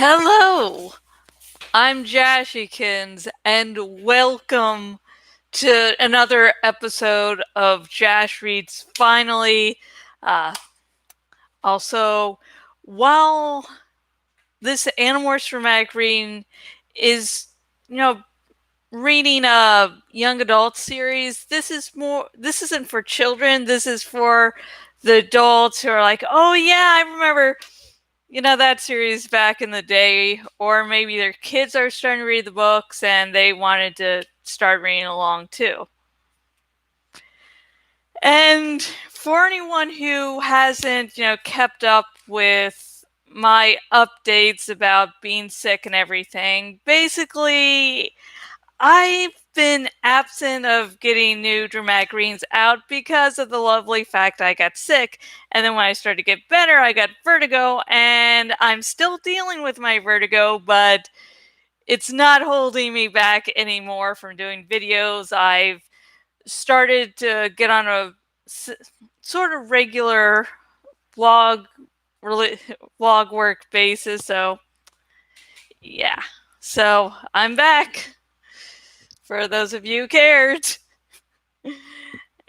Hello, I'm Jashikins, and welcome to another episode of Jash Reads Finally. Uh, also, while this Animorphs dramatic reading is, you know, reading a young adult series, this isn't for children, this is for the adults who are like, oh yeah, I remember that series back in the day, or maybe their kids are starting to read the books and they wanted to start reading along too. And for anyone who hasn't, kept up with my updates about being sick and everything, basically, I've been absent of getting new dramatic readings out because of the lovely fact I got sick. And then when I started to get better, I got vertigo, and I'm still dealing with my vertigo, but it's not holding me back anymore from doing videos. I've started to get on a sort of regular vlog vlog work basis, so yeah. So I'm back for those of you who cared.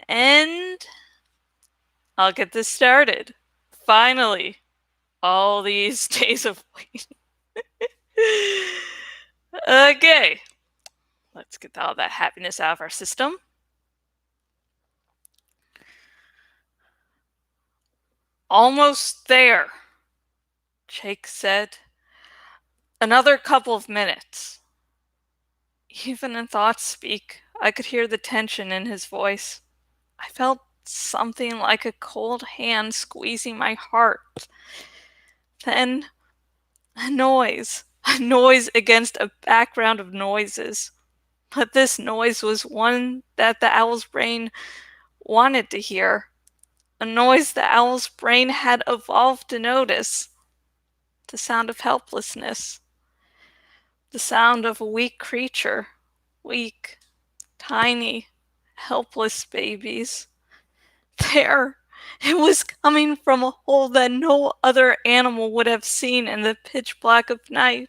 And I'll get this started. Finally, all these days of waiting. Okay, let's get all that happiness out of our system. Almost there, Jake said. Another couple of minutes. Even in thought speak, I could hear the tension in his voice. I felt something like a cold hand squeezing my heart. Then a noise against a background of noises. But this noise was one that the owl's brain wanted to hear. A noise the owl's brain had evolved to notice. The sound of helplessness. The sound of a weak creature. Weak, tiny, helpless babies. There! It was coming from a hole that no other animal would have seen in the pitch black of night.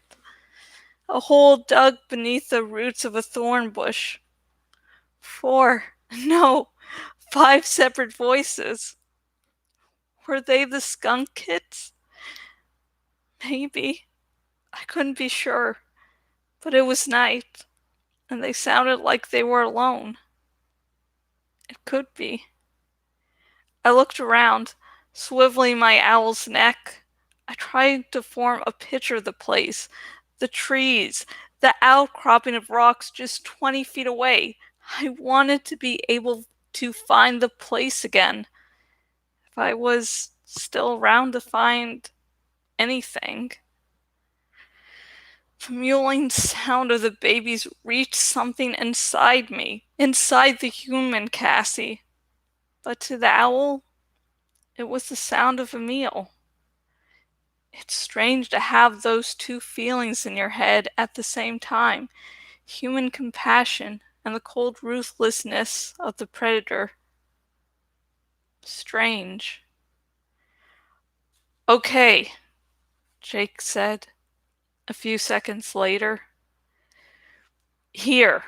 A hole dug beneath the roots of a thorn bush. 4, no, 5 separate voices. Were they the skunk kids? Maybe. I couldn't be sure. But it was night, and they sounded like they were alone. It could be. I looked around, swiveling my owl's neck. I tried to form a picture of the place, the trees, the outcropping of rocks just 20 feet away. I wanted to be able to find the place again. If I was still around to find anything. The mewling sound of the babies reached something inside me, inside the human Cassie. But to the owl, it was the sound of a meal. It's strange to have those two feelings in your head at the same time: human compassion and the cold ruthlessness of the predator. Strange. Okay, Jake said a few seconds later. Here.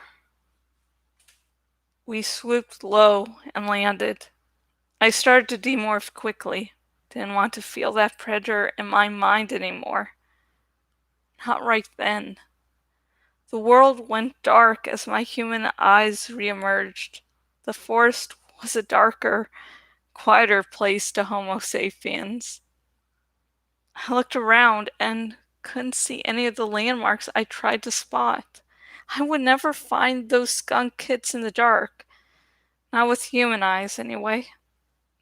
We swooped low and landed. I started to demorph quickly. Didn't want to feel that predator in my mind anymore. Not right then. The world went dark as my human eyes reemerged. The forest was a darker, quieter place to Homo sapiens. I looked around and couldn't see any of the landmarks I tried to spot. I would never find those skunk kits in the dark. Not with human eyes, anyway.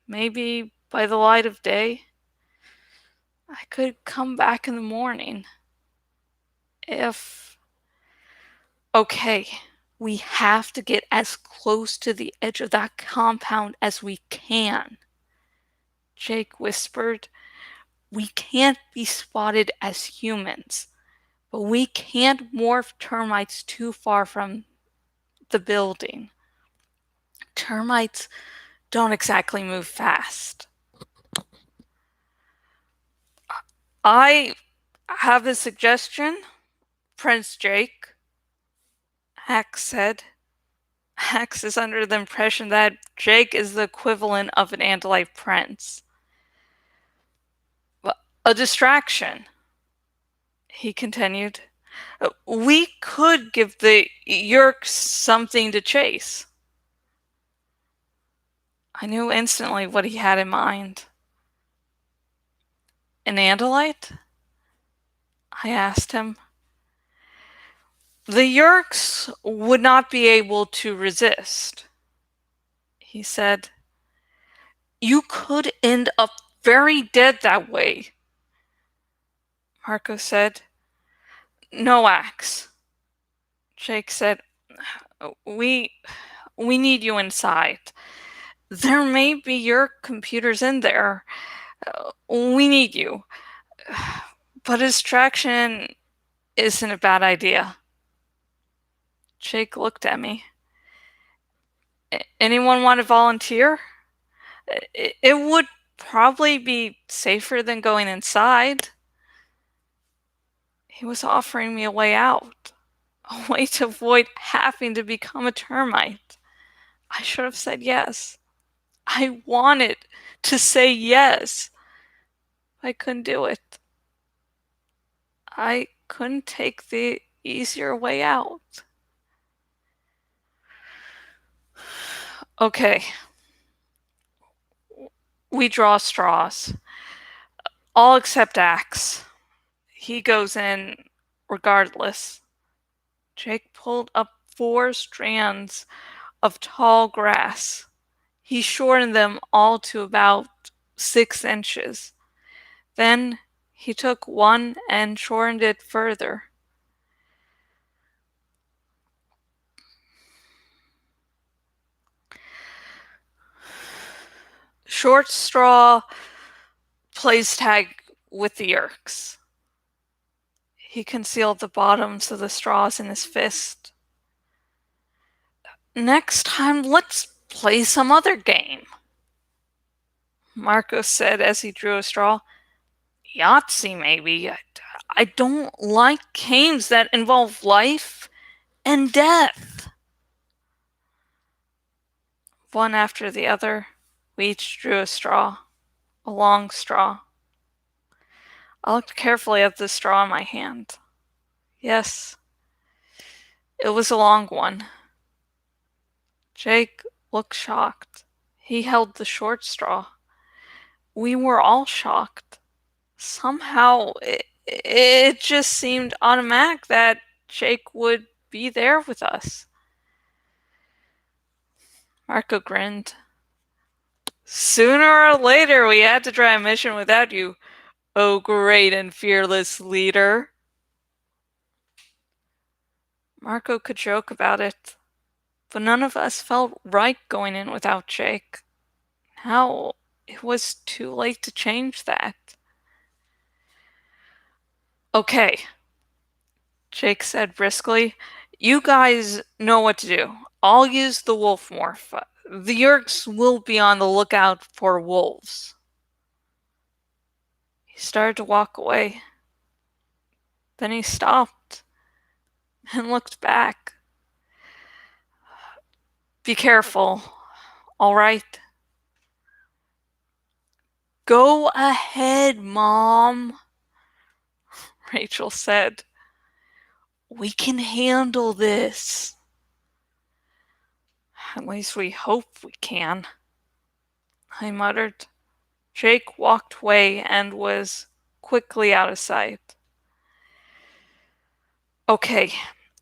Maybe by the light of day, I could come back in the morning. If... Okay, we have to get as close to the edge of that compound as we can, Jake whispered. We can't be spotted as humans, but we can't morph termites too far from the building. Termites don't exactly move fast. I I have a suggestion, Prince Jake, Axe said. Axe is under the impression that Jake is the equivalent of an Andalite prince. A distraction, he continued. We could give the Yerks something to chase. I knew instantly what he had in mind. An Andalite? I asked him. The Yerks would not be able to resist, he said. You could end up very dead that way, Marco said. No, Axe, Jake said. We need you inside. There may be your computers in there. We need you. But distraction isn't a bad idea. Jake looked at me. Anyone want to volunteer? It would probably be safer than going inside. He was offering me a way out, a way to avoid having to become a termite. I should have said yes. I wanted to say yes. I couldn't do it. I couldn't take the easier way out. Okay. We draw straws. All except Axe. He goes in regardless. Jake pulled up 4 strands of tall grass. He shortened them all to about 6 inches. Then he took one and shortened it further. Short straw plays tag with the Yerks. He concealed the bottoms of the straws in his fist. Next time, let's play some other game, Marco said as he drew a straw. Yahtzee, maybe. I don't like games that involve life and death. One after the other, we each drew a straw, a long straw. I looked carefully at the straw in my hand. Yes, it was a long one. Jake looked shocked. He held the short straw. We were all shocked. Somehow, it just seemed automatic that Jake would be there with us. Marco grinned. Sooner or later, we had to try a mission without you, oh great and fearless leader. Marco could joke about it, but none of us felt right going in without Jake. Now, it was too late to change that. Okay, Jake said briskly. You guys know what to do. I'll use the wolf morph. The Yerks will be on the lookout for wolves. He started to walk away. Then he stopped and looked back. Be careful, all right? Go ahead, Mom, Rachel said. We can handle this. At least we hope we can, I muttered. Jake walked away and was quickly out of sight. Okay,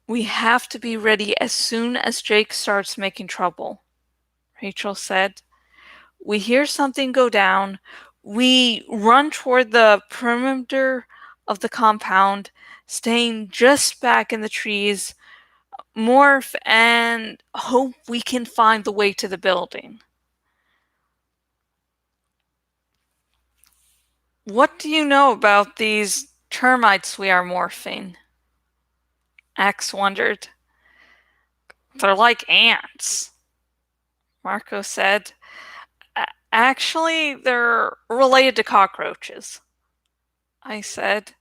we have to be ready as soon as Jake starts making trouble, Rachel said. We hear something go down. We run toward the perimeter of the compound, staying just back in the trees, morph, and hope we can find the way to the building. What do you know about these termites we are morphing? Axe wondered. They're like ants, Marco said. Actually, they're related to cockroaches, I said.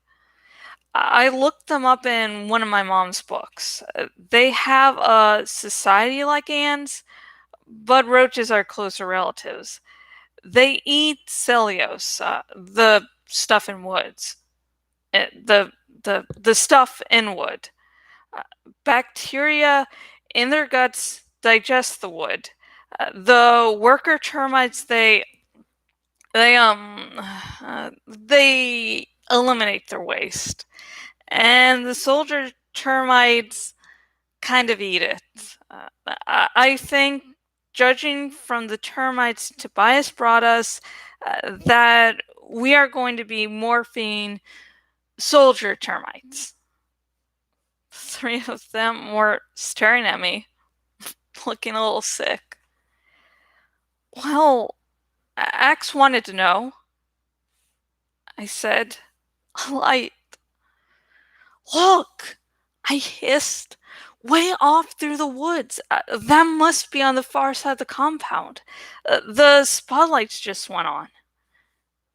I looked them up in one of my mom's books. They have a society like ants, but roaches are closer relatives. They eat cellulose, the stuff in woods, uh, the the stuff in wood. Uh, Bacteria in their guts digest the wood. The worker termites they they eliminate their waste, and the soldier termites kind of eat it. I think, judging from the termites Tobias brought us, that we are going to be morphine soldier termites. Three of them were staring at me, looking a little sick. Well, Axe wanted to know, I said. Light. Look! I hissed. Way off through the woods. That must be on the far side of the compound. The spotlights just went on.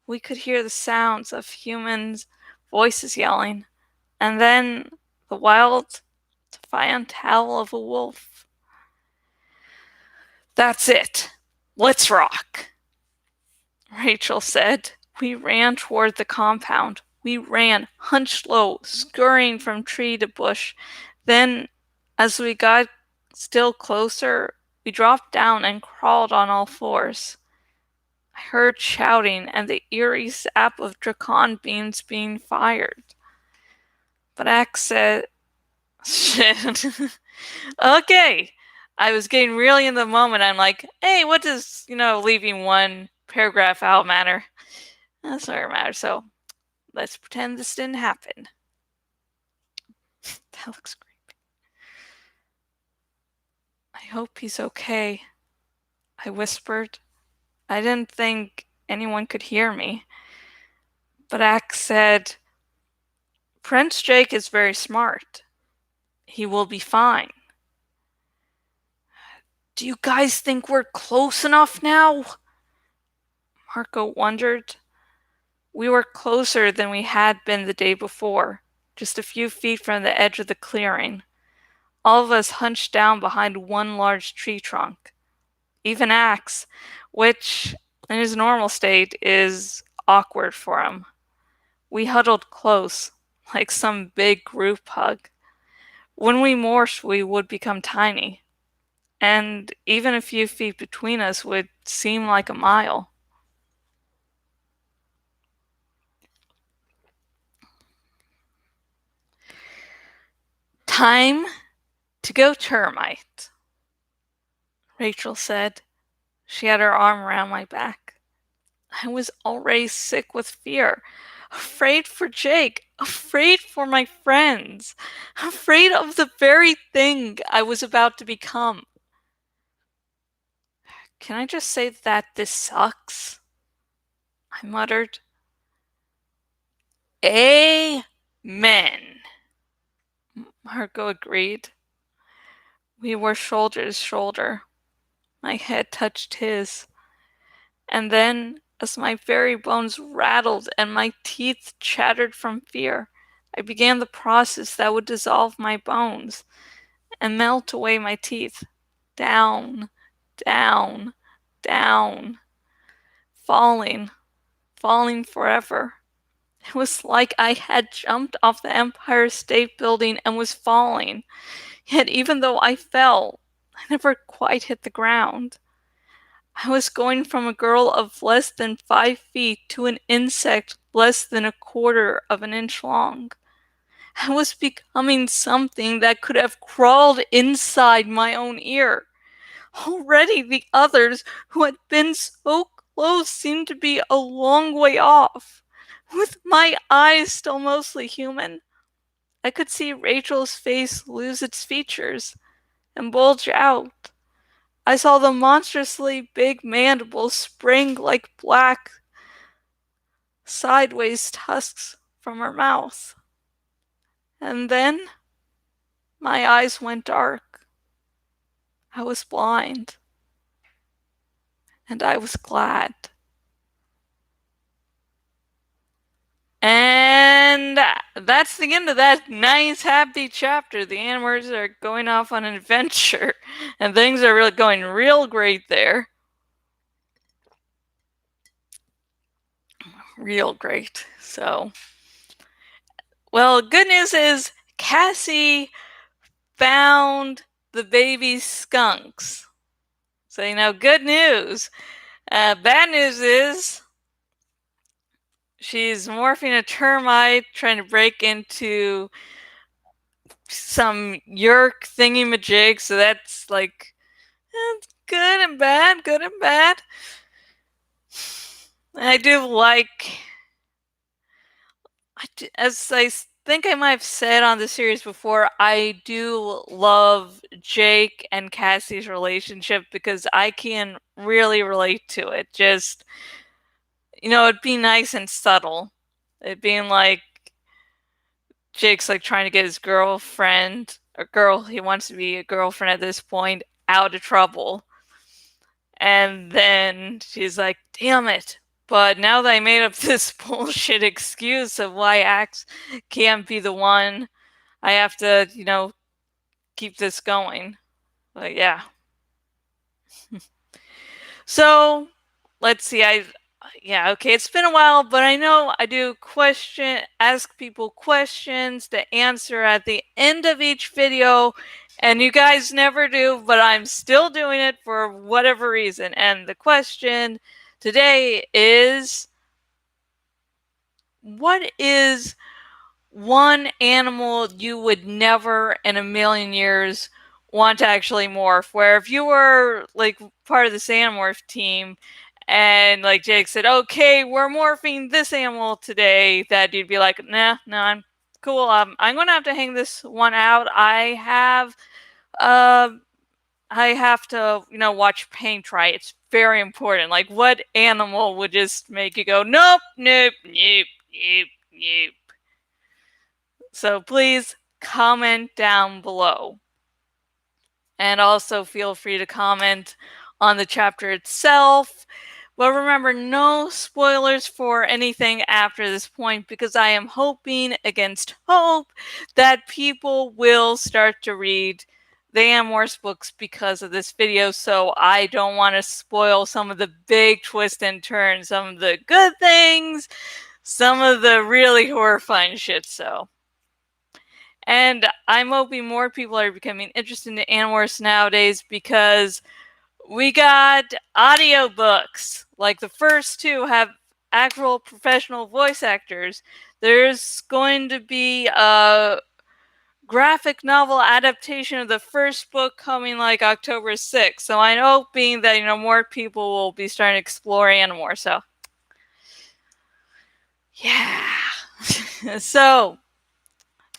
We could hear the sounds of humans' voices yelling, and then the wild, defiant howl of a wolf. That's it. Let's rock, Rachel said. We ran toward the compound. We ran, hunched low, scurrying from tree to bush. Then, as we got still closer, we dropped down and crawled on all fours. I heard shouting and the eerie zap of Dracon beams being fired. But Axe said, shit. Okay. I was getting really in the moment. I'm like, hey, what does, leaving one paragraph out matter? That's not what matters. So let's pretend this didn't happen. That looks creepy. I hope he's okay, I whispered. I didn't think anyone could hear me. But Axe said, Prince Jake is very smart. He will be fine. Do you guys think we're close enough now? Marco wondered. We were closer than we had been the day before, just a few feet from the edge of the clearing. All of us hunched down behind one large tree trunk. Even Axe, which in his normal state is awkward for him. We huddled close, like some big group hug. When we morphed, we would become tiny, and even a few feet between us would seem like a mile. Time to go termite, Rachel said. She had her arm around my back. I was already sick with fear, afraid for Jake, afraid for my friends, afraid of the very thing I was about to become. Can I just say that this sucks? I muttered. Amen, Marco agreed. We were shoulder to shoulder. My head touched his. And then, as my very bones rattled and my teeth chattered from fear, I began the process that would dissolve my bones and melt away my teeth. Down, down, down. Falling, falling forever. It was like I had jumped off the Empire State Building and was falling. Yet even though I fell, I never quite hit the ground. I was going from a girl of less than 5 feet to an insect less than a quarter of an inch long. I was becoming something that could have crawled inside my own ear. Already the others who had been so close seemed to be a long way off. With my eyes still mostly human, I could see Rachel's face lose its features and bulge out. I saw the monstrously big mandibles spring like black, sideways tusks from her mouth. And then my eyes went dark. I was blind. And I was glad. And that's the end of that nice, happy chapter. The Animorphs are going off on an adventure, and things are really going real great there. Real great. So, well, good news is Cassie found the baby skunks. So, good news. Bad news is she's morphing a termite trying to break into some yerk thingy-majig, so that's like good and bad, good and bad. I do like, as I think I might have said on the series before, I do love Jake and Cassie's relationship because I can really relate to it. Just, it'd be nice and subtle. It being like Jake's like trying to get his girlfriend, or girl he wants to be a girlfriend at this point, out of trouble. And then she's like, damn it. But now that I made up this bullshit excuse of why Axe can't be the one, I have to, keep this going. But yeah. So, let's see. Okay, it's been a while, but I know I do ask people questions to answer at the end of each video, and you guys never do, but I'm still doing it for whatever reason. And the question today is, what is one animal you would never in a million years want to actually morph? Where if you were like part of this Animorph team and like Jake said, okay, we're morphing this animal today, that you'd be like, nah, no, I'm cool. I'm gonna have to hang this one out. I have to, watch paint dry. It's very important. Like, what animal would just make you go, nope, nope, nope, nope, nope? So please comment down below. And also feel free to comment on the chapter itself. But remember, no spoilers for anything after this point, because I am hoping against hope that people will start to read the Animorphs books because of this video, so I don't want to spoil some of the big twists and turns, some of the good things, some of the really horrifying shit, so. And I'm hoping more people are becoming interested in Animorphs nowadays, because we got audiobooks. Like the first two have actual professional voice actors. There's going to be a graphic novel adaptation of the first book coming like October 6th. So I'm hoping that, more people will be starting to explore Animorphs. So, yeah. So,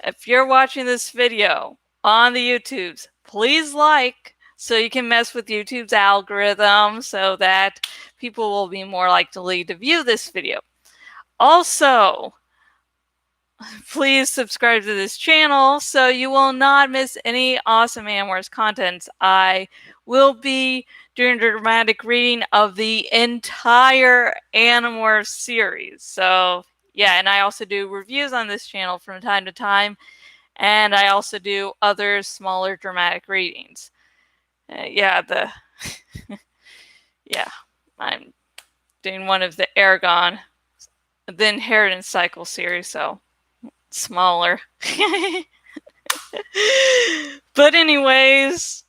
if you're watching this video on the YouTubes, please like, so you can mess with YouTube's algorithm so that people will be more likely to view this video. Also, please subscribe to this channel so you will not miss any awesome Animorphs content. I will be doing a dramatic reading of the entire Animorphs series. So, yeah, and I also do reviews on this channel from time to time. And I also do other smaller dramatic readings. Yeah, I'm doing one of the Aragon, the Inheritance Cycle series, so smaller. But anyways,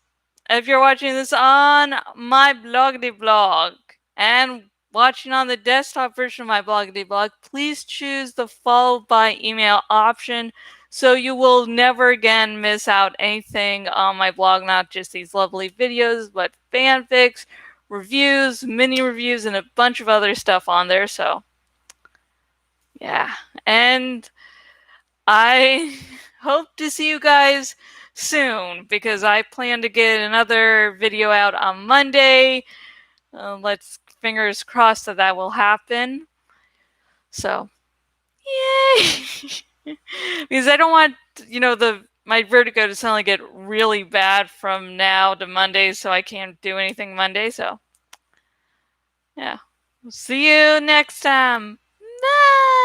if you're watching this on my bloggity blog and watching on the desktop version of my bloggity blog, please choose the followed by email option so you will never again miss out anything on my blog, not just these lovely videos, but fanfics, reviews, mini reviews, and a bunch of other stuff on there. So, yeah. And I hope to see you guys soon, because I plan to get another video out on Monday. Let's fingers crossed that will happen. So, yay! Because I don't want, my vertigo to suddenly get really bad from now to Monday, so I can't do anything Monday. So, yeah. See you next time. Bye!